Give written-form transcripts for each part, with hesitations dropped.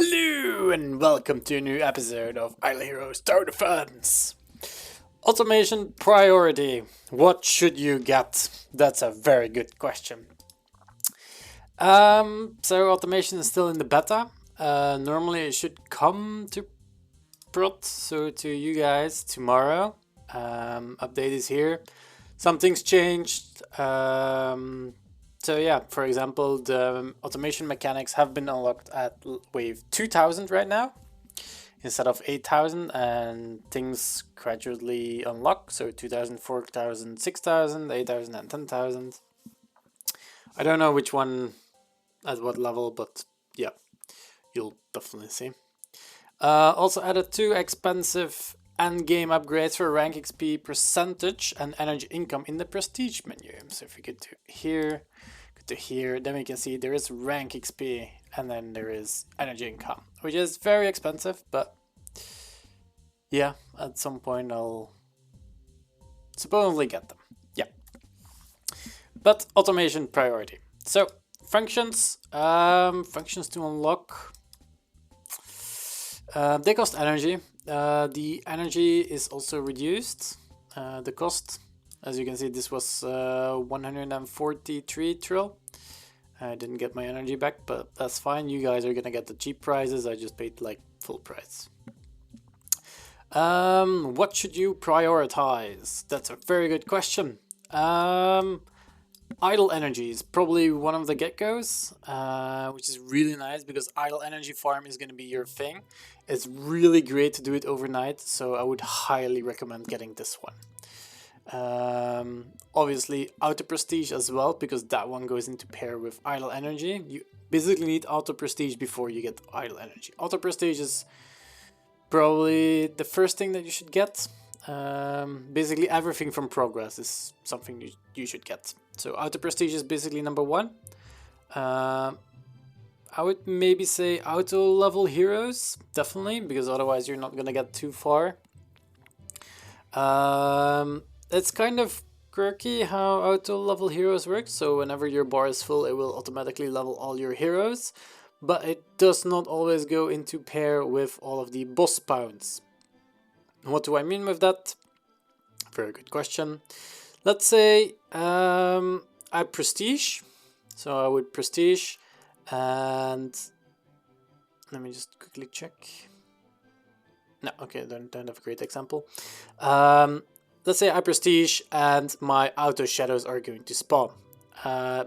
Hello and welcome to a new episode of Idle Heroes Tower Defense. Automation priority. What should you get? That's a very good question. So automation is still in the beta. Normally it should come to prod, so to you guys tomorrow. Update is here. Something's changed. So yeah, for example, the automation mechanics have been unlocked at wave 2000 right now instead of 8000, and things gradually unlock. So 2000, 4000, 6000, 8000, and 10,000. I don't know which one at what level, but yeah, you'll definitely see. Also added two expensive end game upgrades for rank XP percentage and energy income in the prestige menu. So if we get to here, then we can see there is rank XP and then there is energy income, which is very expensive, but yeah, at some point I'll supposedly get them. Yeah. But automation priority. So functions to unlock. They cost energy. The energy is also reduced. The cost, as you can see, this was 143 trill. I didn't get my energy back, but that's fine. You guys are gonna get the cheap prices. I just paid like full price. What should you prioritize? That's a very good question. Idle energy is probably one of the get-goes, which is really nice because idle energy farm is going to be your thing. It's really great to do it overnight, so I would highly recommend getting this one. Obviously auto prestige as well, because that one goes into pair with idle energy. You basically need auto prestige before you get idle energy. Auto prestige is probably the first thing that you should get. Basically everything from progress is something you should get. So auto prestige is basically number one. I would maybe say auto level heroes, definitely, because otherwise you're not gonna get too far. It's kind of quirky how auto level heroes work. So whenever your bar is full, it will automatically level all your heroes, but it does not always go into pair with all of the boss spawns. What do I mean with that? Very good question. Let's say I prestige. So I would prestige, and let me just quickly check. No, okay, don't have a great example. Let's say I prestige and my auto shadows are going to spawn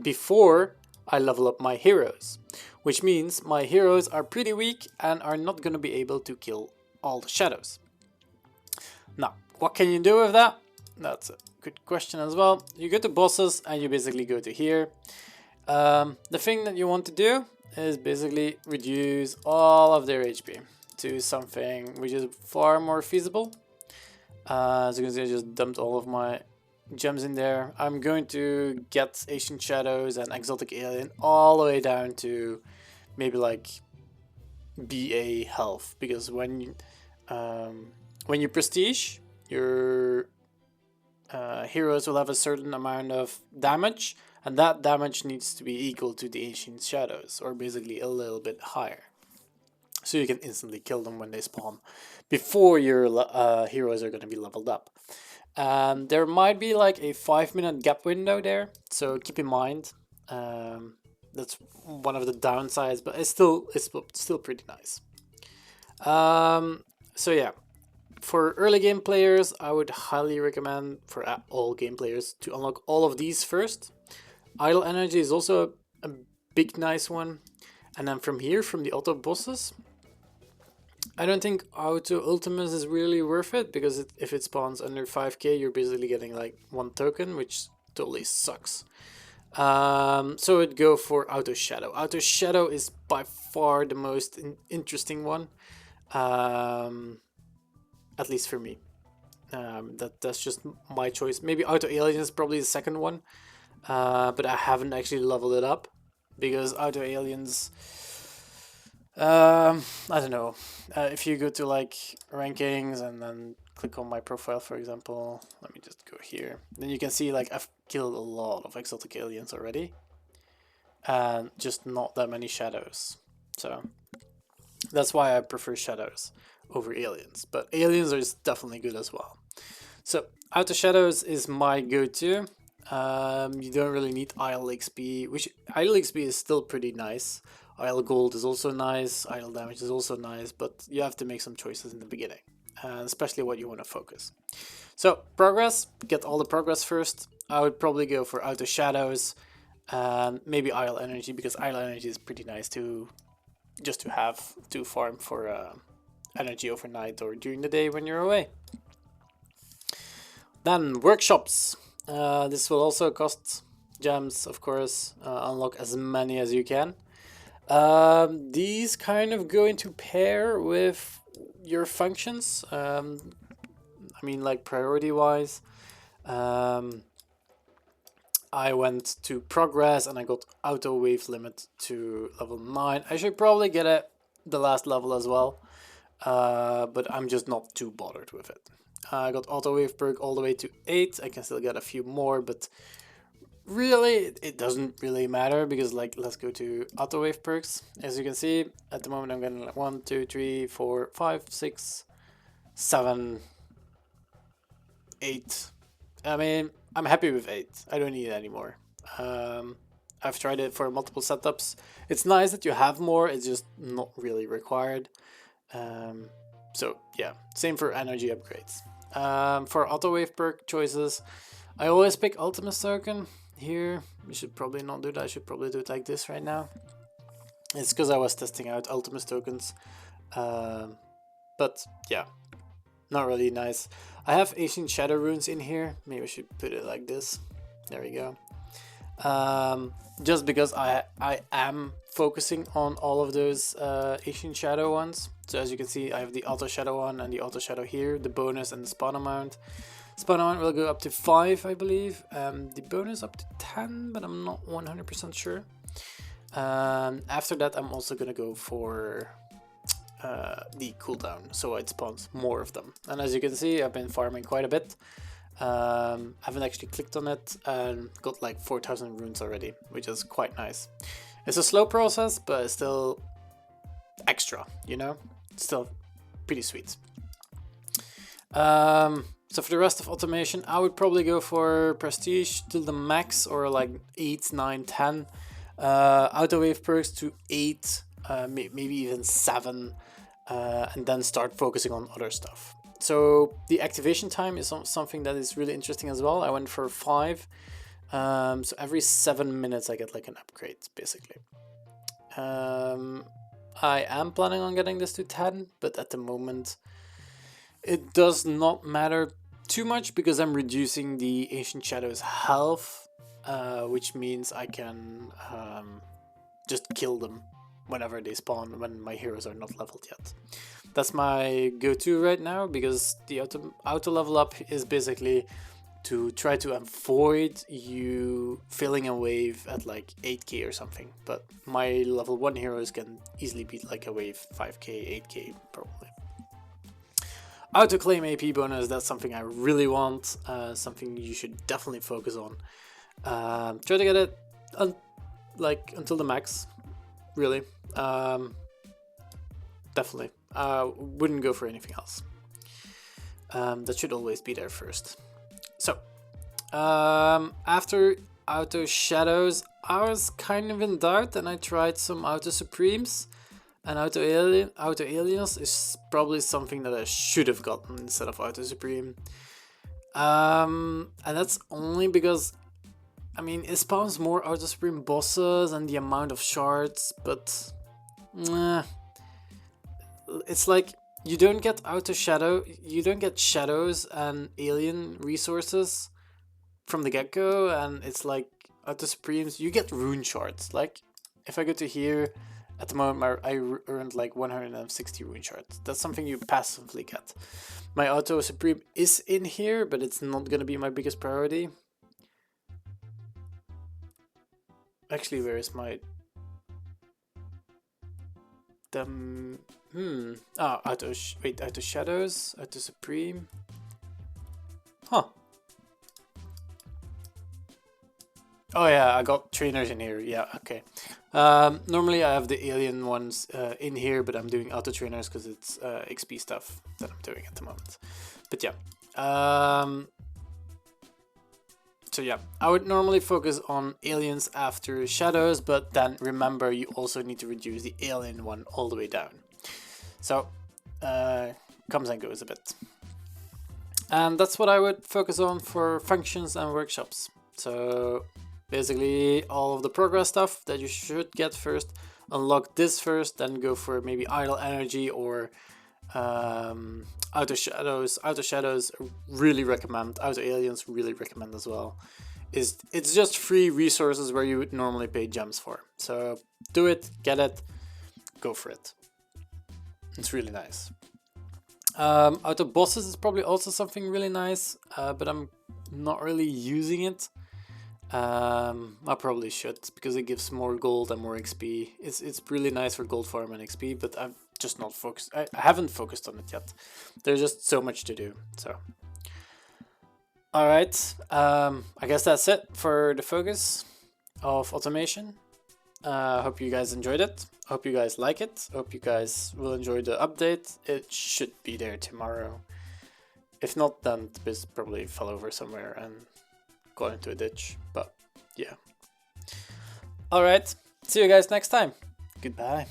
before I level up my heroes, which means my heroes are pretty weak and are not going to be able to kill all the shadows. Now, what can you do with that? That's a good question as well. You go to bosses and you basically go to here. The thing that you want to do is basically reduce all of their HP to something which is far more feasible. As you can see, I just dumped all of my gems in there. I'm going to get Ancient Shadows and Exotic Alien all the way down to maybe like BA health, because when you prestige, your heroes will have a certain amount of damage, and that damage needs to be equal to the Ancient Shadows, or basically a little bit higher. So you can instantly kill them when they spawn before your heroes are going to be leveled up. There might be like a 5-minute gap window there, so keep in mind. That's one of the downsides, but it's still pretty nice. So yeah, for early game players, I would highly recommend for all game players to unlock all of these first. Idle energy is also a big nice one, and then from here, from the auto bosses, I don't think auto ultimates is really worth it, because if it spawns under 5k, you're basically getting like 1 token, which totally sucks. So I'd go for auto shadow. Auto shadow is by far the most interesting one, at least for me. That's just my choice. Maybe auto alien is probably the second one, but I haven't actually leveled it up, because auto aliens, I don't know. If you go to like rankings and then click on my profile, for example, let me just go here. Then you can see like I've killed a lot of exotic aliens already, and just not that many shadows. So That's why I prefer shadows over aliens, but aliens are definitely good as well. So Auto Shadows is my go-to. You don't really need Idle XP, which Idle XP is still pretty nice. Idle Gold is also nice, Idle Damage is also nice, but you have to make some choices in the beginning, especially what you want to focus. So progress, get all the progress first. I would probably go for Auto Shadows, maybe Idle Energy, because Idle Energy is pretty nice to just to have to farm for energy overnight or during the day when you're away. Then workshops. This will also cost gems, of course. Unlock as many as you can. These kind of go into pair with your functions. I mean, like priority wise. I went to progress and I got auto wave limit to level 9. I should probably get it the last level as well, but I'm just not too bothered with it. I got auto wave perk all the way to 8. I can still get a few more, but really it doesn't really matter because, like, let's go to auto wave perks. As you can see, at the moment I'm getting like 1, 2, 3, 4, 5, 6, 7, 8. I mean, I'm happy with 8. I don't need it anymore. I've tried it for multiple setups. It's nice that you have more, it's just not really required. So yeah, same for energy upgrades. For auto wave perk choices, I always pick Ultimus token here. You should probably not do that. I should probably do it like this right now. It's because I was testing out Ultimus tokens. But yeah, not really nice. I have Ancient Shadow runes in here. Maybe I should put it like this. There we go. Just because I am focusing on all of those Ancient Shadow ones. So as you can see, I have the Auto Shadow one and the Auto Shadow here, the bonus and the spawn amount. Spawn amount will go up to 5, I believe. The bonus up to 10, but I'm not 100% sure. After that, I'm also gonna go for the cooldown, so it spawns more of them. And as you can see, I've been farming quite a bit. I haven't actually clicked on it and got like 4,000 runes already, which is quite nice. It's a slow process, but it's still extra, you know? It's still pretty sweet. So for the rest of automation, I would probably go for prestige to the max, or like 8, 9, 10. Auto wave perks to 8, maybe even 7, and then start focusing on other stuff. So the activation time is something that is really interesting as well. I went for 5. So every 7 minutes I get like an upgrade, basically. I am planning on getting this to 10, but at the moment it does not matter too much because I'm reducing the Ancient Shadow's health, which means I can just kill them whenever they spawn when my heroes are not leveled yet. That's my go-to right now, because the auto level up is basically to try to avoid you filling a wave at like 8k or something, but my level 1 heroes can easily beat like a wave 5k, 8k probably. Auto claim AP bonus, that's something I really want, something you should definitely focus on. Try to get it like until the max, really. Definitely. Wouldn't go for anything else. That should always be there first. So, after Auto Shadows, I was kind of in doubt, and I tried some Auto Supremes. And Auto Aliens is probably something that I should have gotten instead of Auto Supreme. And that's only because, I mean, it spawns more Auto Supreme bosses and the amount of shards, but it's like you don't get Auto Shadow, you don't get shadows and alien resources from the get-go, and it's like Auto Supremes, you get rune shards. Like, if I go to here, at the moment I earned like 160 rune shards. That's something you passively get. My Auto Supreme is in here, but it's not gonna be my biggest priority. Actually, where is my... Auto Shadows, Auto Supreme. Huh. Oh yeah, I got trainers in here. Yeah, okay. Normally I have the alien ones in here, but I'm doing auto trainers because it's XP stuff that I'm doing at the moment. But yeah. So yeah, I would normally focus on aliens after shadows, but then remember you also need to reduce the alien one all the way down. So comes and goes a bit. And that's what I would focus on for functions and workshops. So basically all of the progress stuff that you should get first, unlock this first, then go for maybe idle energy or auto shadows. Auto shadows really recommend, auto aliens really recommend as well. It's just free resources where you would normally pay gems for. So do it, get it, go for it. It's really nice. Auto bosses is probably also something really nice, but I'm not really using it. I probably should because it gives more gold and more XP. It's really nice for gold farm and XP, but I've just not focused. I haven't focused on it yet. There's just so much to do. So, all right. I guess that's it for the focus of automation. Hope you guys enjoyed it. Hope you guys like it. Hope you guys will enjoy the update. It should be there tomorrow. If not, then the biz probably fell over somewhere and got into a ditch. But yeah. Alright. See you guys next time. Goodbye.